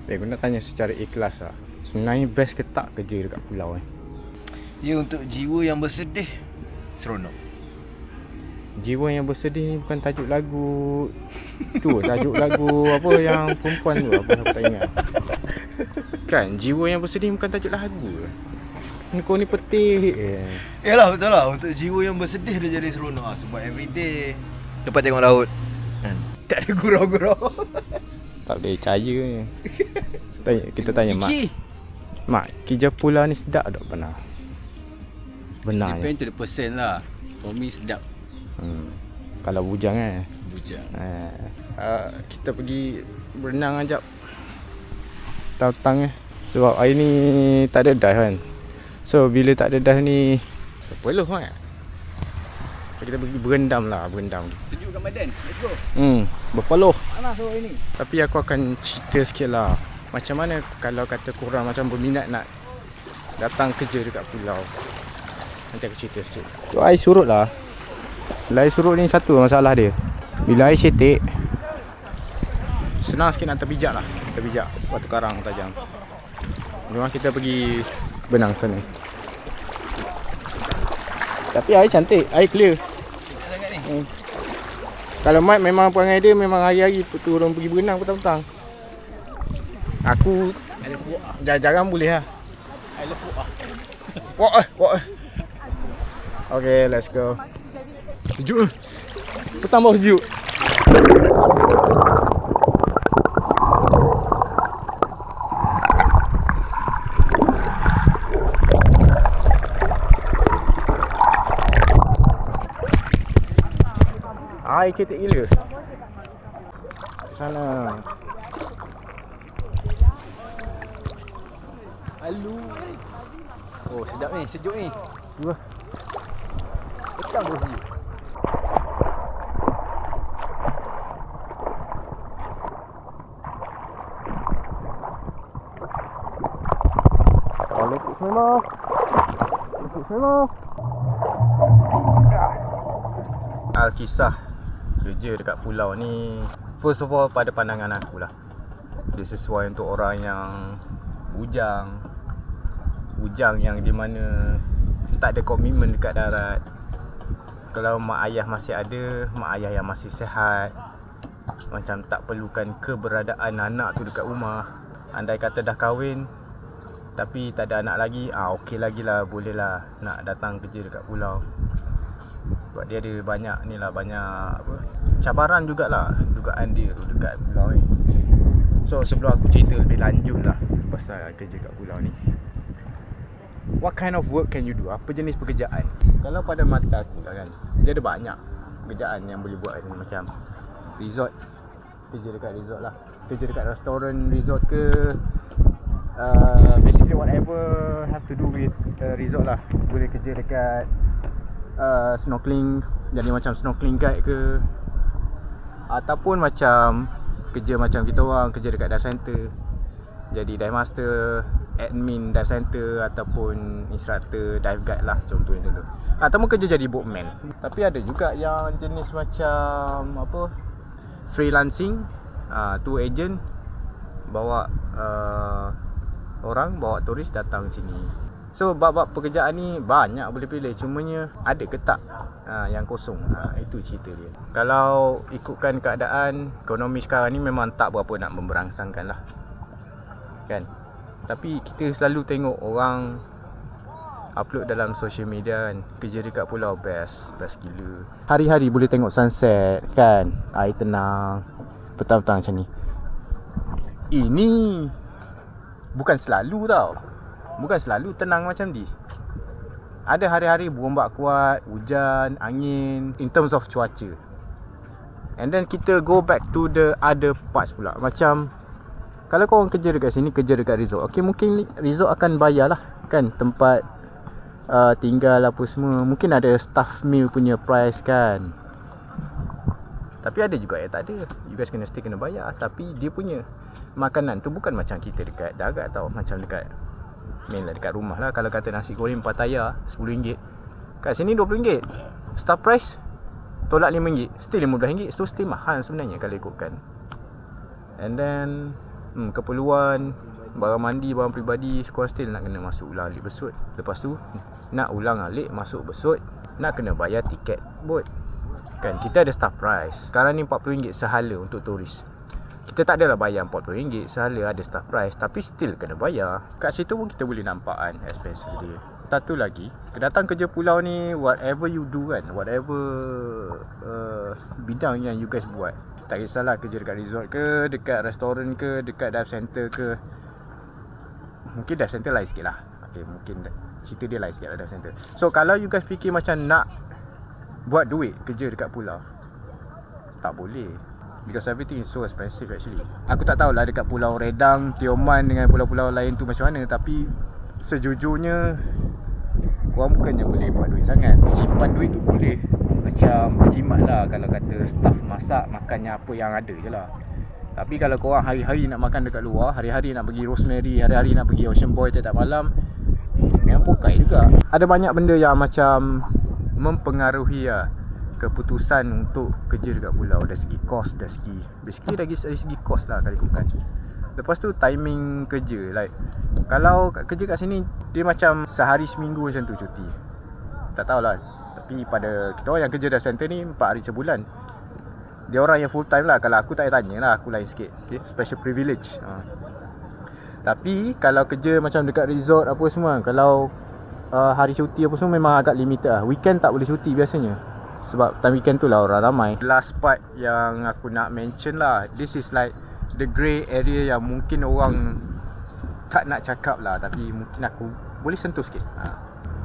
Aku nak tanya secara ikhlas lah, sebenarnya best ke tak kerja dekat pulau ni? Ya, untuk jiwa yang bersedih, seronok. Jiwa yang bersedih ni bukan tajuk lagu tu, tajuk lagu apa yang perempuan tu, apa aku tak ingat. Kan, jiwa yang bersedih bukan tajuk lagu. Kau ni petik. Yalah, betul lah. Untuk jiwa yang bersedih dia jadi seronok lah. Sebab everyday lepas tengok laut kan, tak ada gurau-gurau. Tak boleh percaya ni. Kita tanya Mak. Mak, kerja pulau ni sedap tak pernah? Benar. Depend to the person lah. For me sedap. Kalau bujang kan. Bujang. Kita pergi berenang ajak petang sebab hari ni tak ada dive kan. So bila tak ada dive ni peluh kan. Kita pergi berendam. Sejuk kat badan. Let's go. Berpeluh. Panas hari ni. Tapi aku akan cerita sikit lah, macam mana kalau kata korang macam berminat nak datang kerja dekat pulau. Nanti aku cerita sikit. Tu air surut lah. Bila air surut ni satu masalah dia, bila air cetek senang sikit nak terbijak lah. Terbijak batu karang tajam. Memang kita pergi benang sana. Tapi air cantik, air clear. Sangat ni. Kalau Mat memang perangai dia memang hari-hari turun pergi berenang petang-petang. Aku jarang boleh lah. I love Walk. Okay, let's go. Sejuk. Petang baru sejuk. Air cetek gila. Sana. Alu. Oh, sedap ni, sejuk ni. Dua. Petang baru sejuk. Lekuk semua. Alkisah kerja dekat pulau ni, first of all pada pandangan aku lah, dia sesuai untuk orang yang bujang yang di mana tak ada komitmen dekat darat. Kalau mak ayah masih ada, mak ayah yang masih sihat, macam tak perlukan keberadaan anak tu dekat rumah. Andai kata dah kahwin tapi tak ada anak lagi, okey lagi lah, boleh lah nak datang kerja dekat pulau. Sebab dia ada banyak cabaran jugalah dugaan dia tu dekat pulau ni. So sebelum aku cerita lebih lanjut lah pasal kerja kat pulau ni, what kind of work can you do? Apa jenis pekerjaan? Kalau pada mata aku lah kan, dia ada banyak pekerjaan yang boleh buat ni. Macam resort, kerja dekat resort lah. Kerja dekat restoran resort ke, basically whatever have to do with resort lah. Boleh kerja dekat snorkeling, jadi macam snorkeling guide ke, ataupun macam kerja macam kita orang kerja dekat dive center, jadi dive master, admin dive center, ataupun instructor dive guide lah, contohnya tu. Ataupun kerja jadi boatman. Tapi ada juga yang jenis macam freelancing, tour agent, bawa orang, bawa turis datang sini. So bab-bab pekerjaan ni banyak boleh pilih, cumanya ada ke tak yang kosong. Itu cerita dia. Kalau ikutkan keadaan ekonomi sekarang ni memang tak berapa nak memberangsangkan lah kan. Tapi kita selalu tengok orang upload dalam social media kan, kerja dekat pulau best gila. Hari-hari boleh tengok sunset kan, air tenang, petang-petang macam ni. Ini bukan selalu tau. Bukan selalu tenang macam ni. Ada hari-hari berombak kuat, hujan, angin, in terms of cuaca. And then kita go back to the other parts pula. Macam kalau korang kerja dekat sini, kerja dekat resort, okay, mungkin resort akan bayar lah kan, tempat tinggal apa semua. Mungkin ada staff meal punya price kan. Tapi ada juga yang tak ada. You guys kena stay, kena bayar. Tapi dia punya makanan tu bukan macam kita dekat darat tau. Macam dekat mainland, dekat rumah lah. Kalau kata nasi goreng Pattaya RM10, kat sini RM20. Staff price tolak RM5, still RM15. So still mahal sebenarnya kalau ikutkan. And then keperluan, barang mandi, barang peribadi, korang still nak kena masuk ulang alik Besut. Lepas tu nak ulang alik masuk Besut, nak kena bayar tiket bot. Kan kita ada staff price. Sekarang ni RM40 sehala untuk turis. Kita tak adalah bayar RM40 sehala, ada staff price, tapi still kena bayar. Kat situ pun kita boleh nampak kan expenses dia. Satu lagi, datang kerja pulau ni, whatever you do kan, whatever bidang yang you guys buat, tak kisahlah kerja dekat resort ke, dekat restoran ke, dekat dive center ke. Mungkin dive center lain sikit lah. Okay, mungkin cerita dia lain sikit lah dive center. So kalau you guys fikir macam nak buat duit kerja dekat pulau, tak boleh, because everything is so expensive actually. Aku tak tahulah dekat Pulau Redang, Tioman dengan pulau-pulau lain tu macam mana, tapi sejujurnya korang bukannya boleh buat duit sangat. Simpan duit tu boleh macam berjimat lah, kalau kata staff masak, makannya apa yang ada je lah. Tapi kalau korang hari-hari nak makan dekat luar, hari-hari nak pergi Rosemary, hari-hari nak pergi Ocean Boy tiap malam, memang pokai juga. Ada banyak benda yang macam mempengaruhi lah keputusan untuk kerja dekat pulau. Dari segi kos, dari segi basically dari segi kos lah kalau ikutkan. Lepas tu timing kerja, like kalau kerja kat sini dia macam sehari seminggu macam tu cuti. Tak tahulah, tapi pada kita orang yang kerja dah center ni 4 hari sebulan. Dia orang yang full time lah. Kalau aku tak payah tanya lah, aku lain sikit, okay? Special privilege. Tapi kalau kerja macam dekat resort apa semua, kalau hari cuti apa semua memang agak limited lah. Weekend tak boleh cuti biasanya, sebab time weekend tu lah orang ramai. Last part yang aku nak mention lah, this is like the grey area yang mungkin orang tak nak cakap lah, tapi mungkin aku boleh sentuh sikit.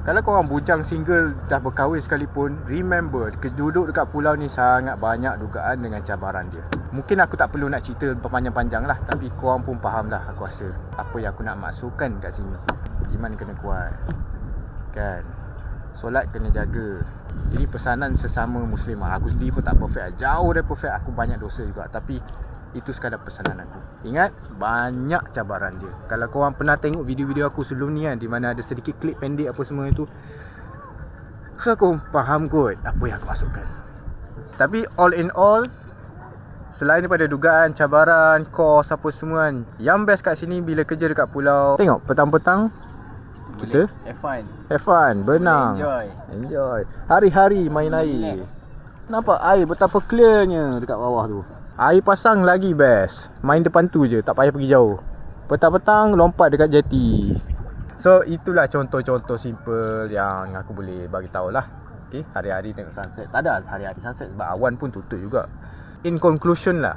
Kalau korang bujang single dah berkahwin sekalipun, remember, duduk dekat pulau ni sangat banyak dugaan dengan cabaran dia. Mungkin aku tak perlu nak cerita panjang-panjang lah, tapi korang pun faham lah aku rasa apa yang aku nak maksudkan kat sini. Iman kena kuat, kan? Solat kena jaga. Ini pesanan sesama muslimah. Aku sendiri pun tak perfect, jauh dari perfect, aku banyak dosa juga, tapi itu sekadar pesanan aku. Ingat, banyak cabaran dia. Kalau korang pernah tengok video-video aku sebelum ni kan, di mana ada sedikit klip pendek apa semua itu, so aku faham kot apa yang aku maksudkan. Tapi all in all, selain daripada dugaan, cabaran, kos apa semua kan, yang best kat sini bila kerja dekat pulau, tengok petang-petang kita have fun, berenang, enjoy. Hari-hari main air. Nampak air betapa clearnya dekat bawah tu. Air pasang lagi best. Main depan tu je, tak payah pergi jauh. Petang-petang lompat dekat jeti. So itulah contoh-contoh simple yang aku boleh bagi tahu lah. Okay, hari-hari tengok sunset. Tak ada hari-hari sunset sebab awan pun tutup juga. In conclusion lah,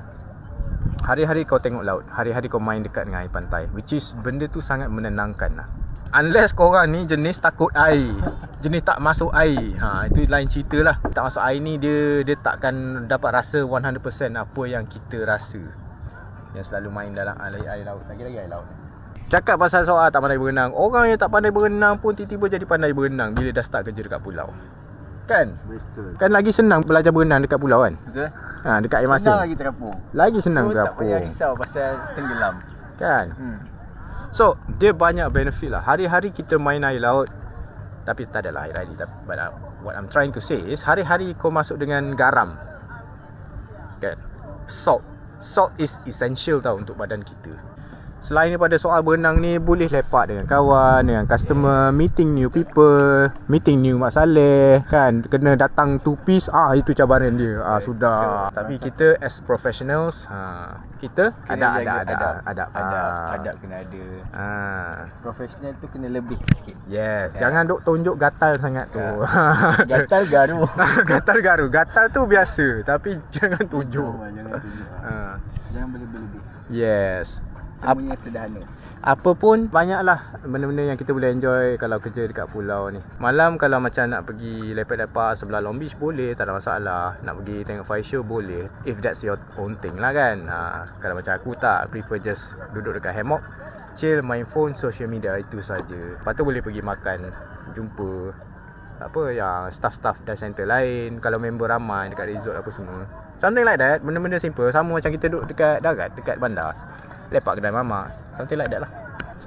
hari-hari kau tengok laut, hari-hari kau main dekat dengan air pantai, which is benda tu sangat menenangkan lah. Unless korang ni jenis takut air, jenis tak masuk air, itu lain cerita lah. Tak masuk air ni dia takkan dapat rasa 100% apa yang kita rasa, yang selalu main dalam air laut. Lagi-lagi air laut. Cakap pasal soal tak pandai berenang, orang yang tak pandai berenang pun tiba-tiba jadi pandai berenang bila dah start kerja dekat pulau. Kan? Betul. Kan lagi senang belajar berenang dekat pulau kan? Betul. Dekat air masin. Senang lagi terapung. Lagi senang terapung. Tak payah risau pasal tenggelam. Kan? So, dia banyak benefit lah. Hari-hari kita main air laut, tapi tak adalah hari-hari. But what I'm trying to say is, hari-hari kau masuk dengan garam, kan? Salt is essential tau untuk badan kita. Selain daripada soal berenang ni, boleh lepak dengan kawan, dengan customer, meeting new people, meeting new Mak Saleh, kan? Kena datang 2 piece, itu cabaran dia. Sudah. Tapi kita as professionals, kita ada adab kena ada. Profesional tu kena lebih sikit. Yes, jangan duk tunjuk gatal sangat tu. Gatal garu. Gatal tu biasa, tapi jangan tunjuk. Jangan berlebih-lebih. Yes. Semuanya sederhana. Apa pun banyaklah benda-benda yang kita boleh enjoy kalau kerja dekat pulau ni. Malam kalau macam nak pergi lepak-lepak sebelah Long Beach boleh, tak ada masalah. Nak pergi tengok fire show boleh, if that's your own thing lah kan. Kalau macam aku tak, prefer just duduk dekat hammock, chill, main phone, social media, itu saja. Lepas tu boleh pergi makan, jumpa apa yang staff-staff dan center lain, kalau member ramai dekat resort apa semua. Something like that, benda-benda simple. Sama macam kita duduk dekat darat, dekat bandar, lepak kedai mamak, something like that lah.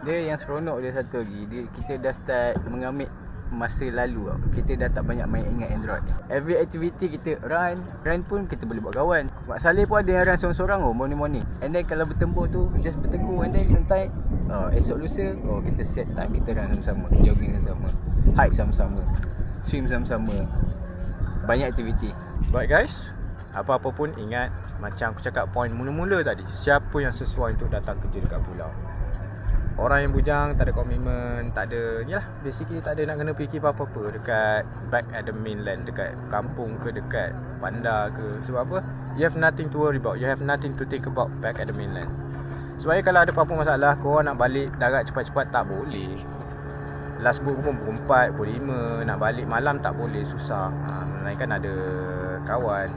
Dia yang seronok dia satu lagi, kita dah start mengambil masa lalu tau. Kita dah tak banyak main ingat Android. Every activity kita run pun kita boleh buat kawan. Mak Saleh pun ada yang run seorang-seorang morning. And then kalau bertempur tu just bertegur and then santai. Esok lusa kita set time, kita run sama-sama, jogging sama-sama, hike sama-sama, swim sama-sama. Banyak aktiviti. But guys, apa-apa pun ingat macam aku cakap point mula-mula tadi, siapa yang sesuai untuk datang kerja dekat pulau. Orang yang bujang, tak ada komitmen, tak ada, yalah, basically tak ada nak kena fikir apa-apa dekat back at the mainland, dekat kampung ke, dekat bandar ke. Sebab apa? You have nothing to worry about, you have nothing to think about back at the mainland. Sebab kalau ada apa-apa masalah, korang nak balik darat cepat-cepat tak boleh. Last book pun pukul 4, pukul 5, nak balik malam tak boleh, susah. Melainkan ada kawan,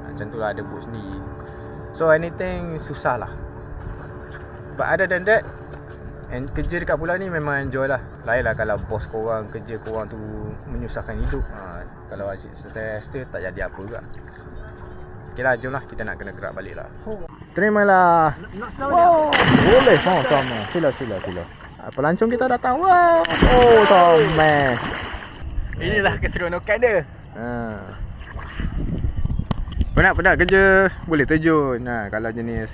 macam tu lah, ada book sendiri. So anything susah lah. But other than that, and kerja dekat pulau ni memang enjoy lah. Lain lah kalau bos korang, kerja korang tu menyusahkan hidup. Kalau asyik stres tu tak jadi apa juga. Okay lah, jom lah, kita nak kena gerak balik lah. Terimalah. Wow, boleh sama. Sila. Pelancong kita datang. Wow. Oh, Thomas. Inilah keseronokan dia. Penat kerja, boleh terjun. Kalau jenis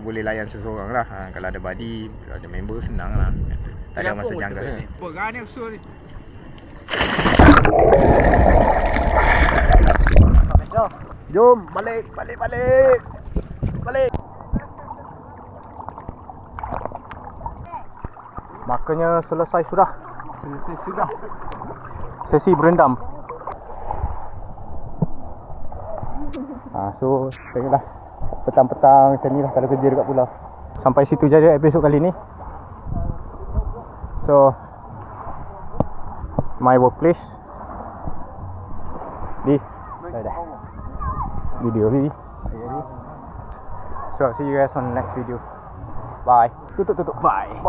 boleh layan seseorang lah. Kalau ada buddy, kalau ada member, senang lah. Tak ada masa janggal. Berani usul ni. Jom, balik. Makanya selesai sudah. Sesi berendam. So tengoklah petang-petang macam ni lah kalau kerja dekat pulau. Sampai situ je episod kali ni. So my workplace di dah video ni. So see you guys on the next video. Bye. Tutup. Bye.